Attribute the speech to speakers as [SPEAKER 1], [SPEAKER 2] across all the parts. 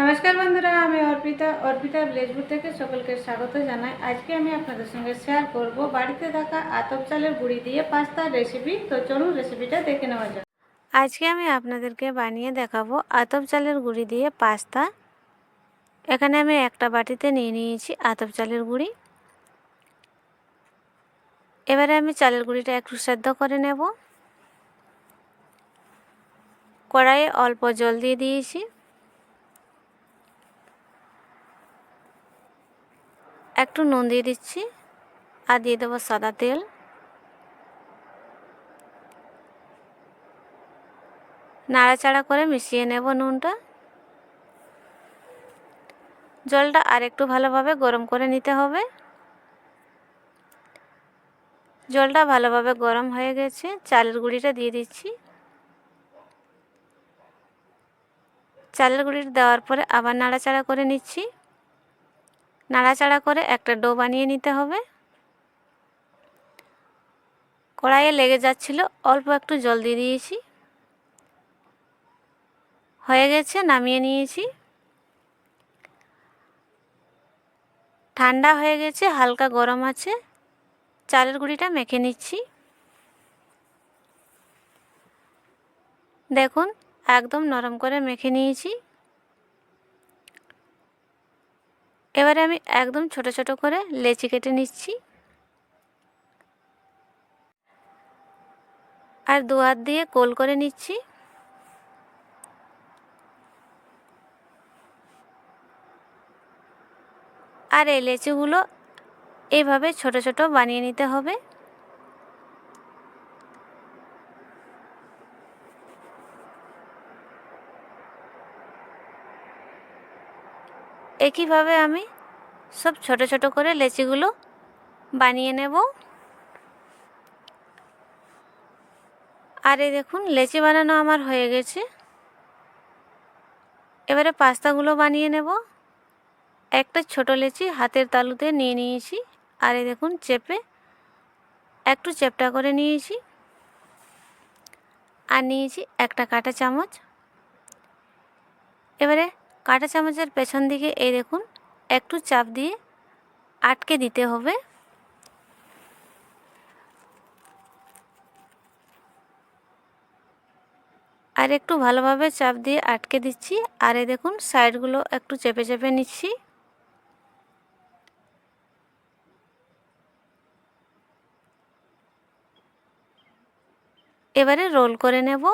[SPEAKER 1] নমস্কার বন্ধুরা, আমি অর্পিতা ব্লেজপুর থেকে সকলকে স্বাগত জানাই। আজকে আমি আপনাদের সঙ্গে শেয়ার করব বাড়িতে থাকা আতপ চালের গুঁড়ি দিয়ে পাস্তার রেসিপি। তো চলুন রেসিপিটা দেখে নেওয়া যাক। আজকে আমি আপনাদেরকে বানিয়ে দেখাবো আতপ চালের গুঁড়ি দিয়ে পাস্তা। এখানে আমি একটা বাটিতে নিয়ে নিয়েছি আতপ চালের গুঁড়ি। এবারে আমি চালের গুঁড়িটা একটু সেদ্ধ করে নেব। কড়াইয়ে অল্প জল দিয়ে দিয়েছি। একটু নুন দিয়ে দিচ্ছি আর দিয়ে দেবো সাদা তেল। নাড়াচাড়া করে মিশিয়ে নেব নুনটা। জলটা আরেকটু ভালোভাবে গরম করে নিতে হবে। জলটা ভালোভাবে গরম হয়ে গেছে, চালের গুঁড়িটা দিয়ে দিচ্ছি। চালের গুঁড়িটা দেওয়ার পরে আবার নাড়াচাড়া করে নিচ্ছি। নাড়াচাড়া করে একটা ডো বানিয়ে নিতে হবে। কড়াইয়ে লেগে যাচ্ছিল, অল্প একটু জল দিয়ে দিয়েছি। হয়ে গেছে, নামিয়ে নিয়েছি। ঠান্ডা হয়ে গেছে, হালকা গরম আছে। চালের গুঁড়িটা মেখে নিচ্ছি। দেখুন, একদম নরম করে মেখে নিয়েছি। এবারে আমি একদম ছোট ছোট করে লেচি কেটে নিচ্ছি আর দু হাত দিয়ে গোল করে নিচ্ছি। আর এই লেচিগুলো এইভাবে ছোট ছোট বানিয়ে নিতে হবে। একইভাবে আমি সব ছোট ছোট করে লেচিগুলো বানিয়ে নেব। আর এই দেখুন, লেচি বানানো আমার হয়ে গেছে। এবারে পাস্তাগুলো বানিয়ে নেব। একটা ছোট লেচি হাতের তালুতে নিয়ে নিয়েছি। আর এই দেখুন, চেপে একটু চ্যাপ্টা করে নিয়েছি। আর নিয়েছি একটা কাঁটা চামচ। এবারে কাঁটা চামচের পেছন দিকে এই দেখুন একটু চাপ দিয়ে আটকে দিতে হবে। আর একটু ভালোভাবে চাপ দিয়ে আটকে দিচ্ছি। আর এই দেখুন, সাইডগুলো একটু চেপে চেপে নিচ্ছি। এবারে রোল করে নেব।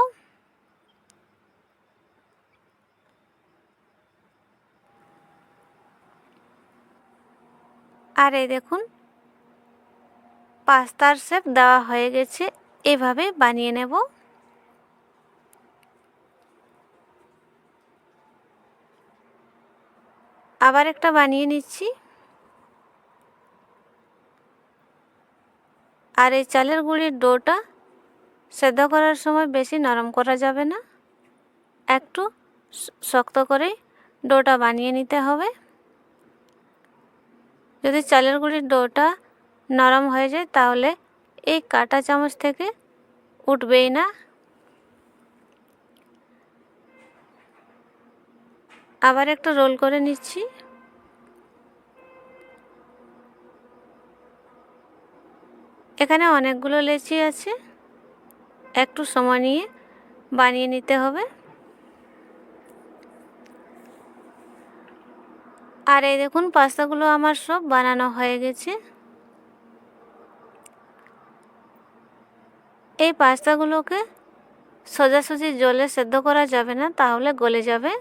[SPEAKER 1] আর এই দেখুন, পাস্তার শেপ দেওয়া হয়ে গেছে। এভাবে বানিয়ে নেব। আবার একটা বানিয়ে নিচ্ছি। আর এই চালের গুঁড়ির ডোটা সেদ্ধ করার সময় বেশি নরম করা যাবে না, একটু শক্ত করে ডোটা বানিয়ে নিতে হবে। যদি চালের গুঁড়ির ডোটা নরম হয়ে যায় তাহলে এই কাঁটা চামচ থেকে উঠবেই না। আবার একটু রোল করে নিচ্ছি। এখানে অনেকগুলো লেচি আছে, একটু সময় নিয়ে বানিয়ে নিতে হবে। আর এই দেখুন, পাস্তাগুলো আমার সব বানানো হয়ে গেছে। এই পাস্তাগুলোকে সোজাসুজি জলে সেদ্ধ করা যাবে না, তাহলে গলে যাবে।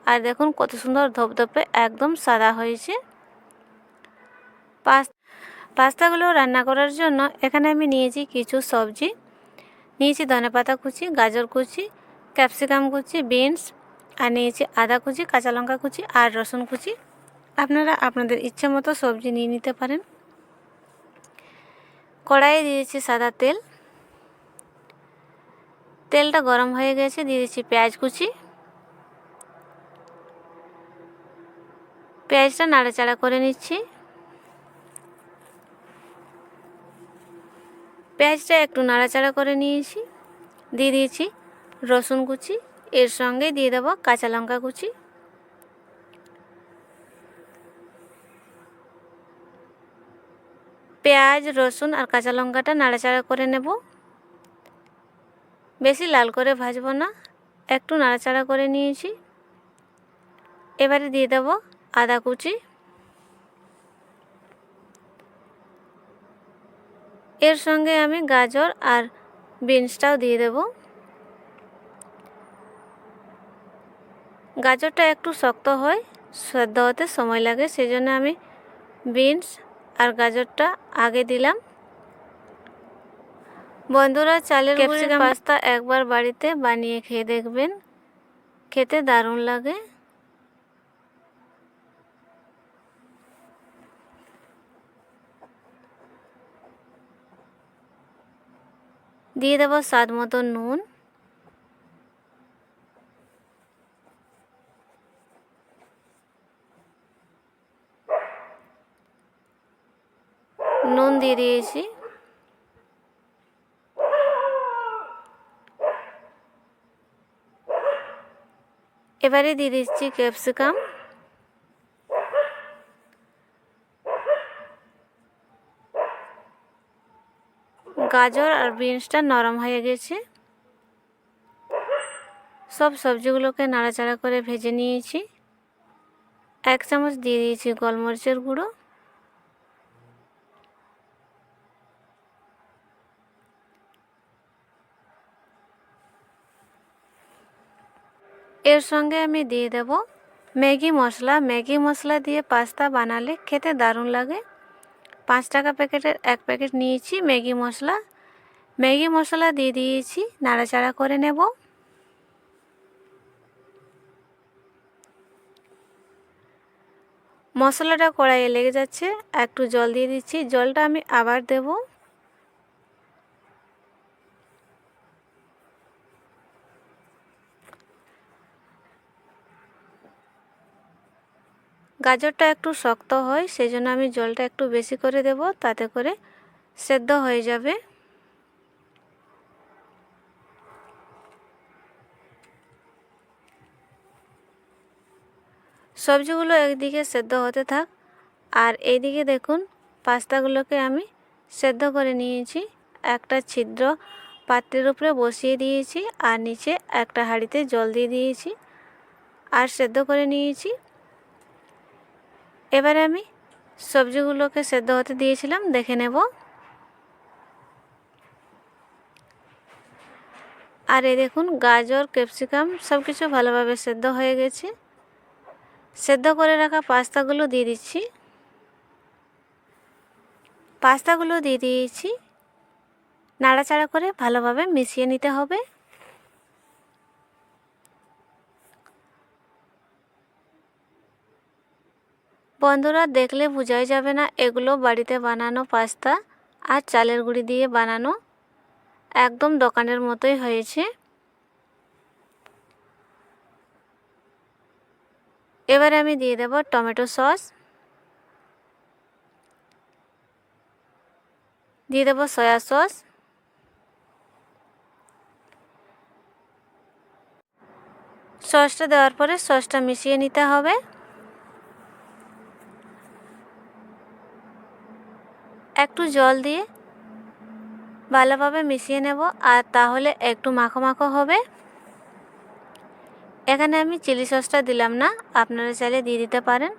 [SPEAKER 1] আর দেখুন কত সুন্দর ধপধপে একদম সাদা হয়েছে। পাস্তাগুলো রান্না করার জন্য এখানে আমি নিয়েছি কিছু সবজি। নিয়েছি ধনেপাতা কুচি, গাজর কুচি, ক্যাপসিকাম কুচি, বিনস, আর নিয়েছি আদা কুচি, কাঁচা লঙ্কা কুচি আর রসুন কুচি। আপনারা আপনাদের ইচ্ছে মতো সবজি নিয়ে নিতে পারেন। কড়াইয়ে দিয়েছি সাদা তেল। তেলটা গরম হয়ে গেছে, দিয়ে দিচ্ছি পেঁয়াজ কুচি। পেঁয়াজটা নাড়াচাড়া করে নিচ্ছি। পেঁয়াজটা একটু নাড়াচাড়া করে নিয়েছি। দিয়ে দিয়েছি রসুন কুচি, এর সঙ্গে দিয়ে দেবো কাঁচা লঙ্কা কুচি। পেঁয়াজ, রসুন আর কাঁচা লঙ্কাটা নাড়াচাড়া করে নেব। বেশি লাল করে ভাজবো না, একটু নাড়াচাড়া করে নিয়েছি। এবারে দিয়ে দেব আদা কুচি। এর সঙ্গে আমি গাজর আর বিনসটাও দিয়ে দেব। গাজরটা একটু শক্ত হয়, সেদ্ধ হতে সময় লাগে, সেজন্য আমি বিনস আর গাজরটা আগে দিলাম। বন্ধুরা, চালের গুঁড়ির পাস্তা একবার বাড়িতে বানিয়ে খেয়ে দেখবেন, খেতে দারুণ লাগে। দিয়ে দেব স্বাদ মতো নুন। নুন দিয়ে দিয়েছি। এবারে দিয়ে দিচ্ছি ক্যাপসিকাম। গাজর আর বিনসটা নরম হয়ে গেছে। সব সবজিগুলোকে নাড়াচাড়া করে ভেজে নিয়েছি। 1 চামচ দিয়ে দিয়েছি গোলমরিচের গুঁড়ো। এর সঙ্গে আমি দিয়ে দেব ম্যাগি মশলা। ম্যাগি মশলা দিয়ে পাস্তা বানালে খেতে দারুণ লাগে। 5 টাকা প্যাকেটের 1 প্যাকেট নিয়েছি ম্যাগি মশলা। ম্যাগি মশলা দিয়ে দিয়েছি, নাড়াচাড়া করে নেব। মশলাটা কড়াইয়ে লেগে যাচ্ছে, একটু জল দিয়ে দিচ্ছি। জলটা আমি আবার দেব। গাজরটা একটু শক্ত হয়, সেজন্য আমি জলটা একটু বেশি করে দেব, তাতে করে সেদ্ধ হয়ে যাবে। সবজিগুলো একদিকে সেদ্ধ হতে থাক, আর এইদিকে দেখুন পাস্তাগুলোকে আমি সেদ্ধ করে নিয়েছি। একটা ছিদ্র পাত্রের উপরে বসিয়ে দিয়েছি, আর নিচে একটা হাঁড়িতে জল দিয়ে দিয়েছি আর সেদ্ধ করে নিয়েছি। এবারে আমি সবজিগুলোকে সেদ্ধ হতে দিয়েছিলাম, দেখে নেব। আর এই দেখুন গাজর, ক্যাপসিকাম সব কিছু ভালোভাবে সেদ্ধ হয়ে গেছে। সেদ্ধ করে রাখা পাস্তাগুলো দিয়ে দিচ্ছি। পাস্তাগুলো দিয়ে দিয়েছি, নাড়াচাড়া করে ভালোভাবে মিশিয়ে নিতে হবে। বন্ধুরা, দেখলে বোঝাই যাবে না এগুলো বাড়িতে বানানো পাস্তা আর চালের গুঁড়ি দিয়ে বানানো। একদম দোকানের মতোই হয়েছে। এবারে আমি দিয়ে দেব টমেটো সস, দিয়ে দেব সয়া সস, সসটা দেওয়ার পরে সসটা মিশিয়ে নিতে হবে। একটু জল দিয়ে ভালোভাবে মিশিয়ে নেব, আর তাহলে একটু মাখো মাখো হবে। এখানে আমি চিলি সসটা দিলাম না, আপনারা চাইলে দিয়ে দিতে পারেন।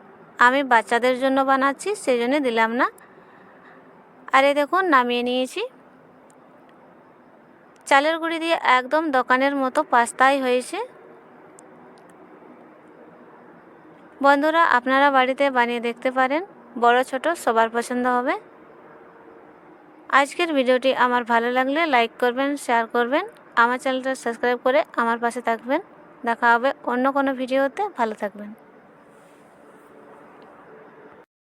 [SPEAKER 1] আমি বাচ্চাদের জন্য বানাচ্ছি, সেই জন্য দিলাম না। আর এই দেখুন নামিয়ে নিয়েছি। চালের গুঁড়ি দিয়ে একদম দোকানের মতো পাস্তাই হয়েছে। বন্ধুরা, আপনারা বাড়িতে বানিয়ে দেখতে পারেন, বড় ছোট সবার পছন্দ হবে। আজকের ভিডিওটি আমার ভালো লাগলে লাইক করবেন, শেয়ার করবেন, আমার চ্যানেলটা সাবস্ক্রাইব করে আমার পাশে থাকবেন। দেখা হবে অন্য কোনো ভিডিওতে। ভালো থাকবেন।